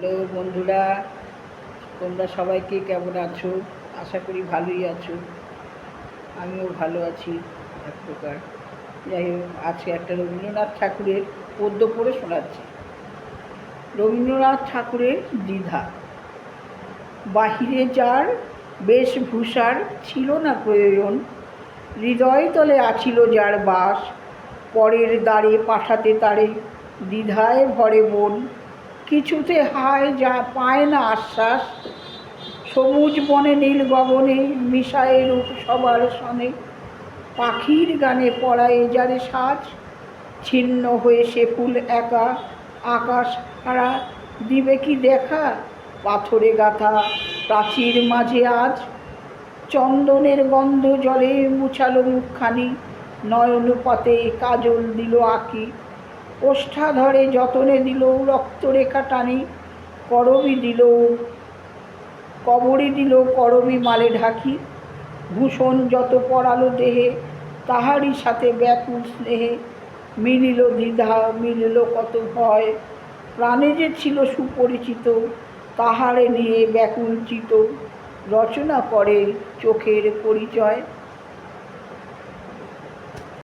Hello বন্ধুরা, তোমরা সবাইকে কেমন আছো? আশা করি ভালোই আছো। আমিও ভালো আছি এক প্রকার। যাই হোক, আজকে একটা রবীন্দ্রনাথ ঠাকুরের পদ্য পড়ে শোনাচ্ছি। রবীন্দ্রনাথ ঠাকুরের দ্বিধা। বাহিরে যার বেশভূষার ছিল না প্রয়োজন, হৃদয় তলে আছিল যার বাস, পরের দ্বারে পাঠাতে তারে দ্বিধায় ভরে মন, কিছুতে হায় যা পায় না আশ্বাস। সবুজ বনে নীল গগনে মিশায়ে রূপ সবার সনে, পাখির গানে পড়ায় যারে সাজ, ছিন্ন হয়ে সে ফুল একা আকাশ হারা দিবে কি দেখা, পাথরে গাথা প্রাচীর মাঝে আজ। চন্দনের গন্ধ জলে মুছালো মুখখানি, নয়নপথে কাজল দিল আঁকি, ওষ্ঠাধরে যতনে দিল রক্তরেখা টানি, করবি দিল কবরী দিল করবি মালে ঢাকি। ভূষণ যত পরালো দেহে তাহারই সাথে ব্যাকুল স্নেহে, মিলিল দ্বিধা মিলিল কত ভয়, প্রাণে যে ছিল সুপরিচিত তাহারে নিয়ে ব্যাকুল চিত, রচনা করে চোখের পরিচয়।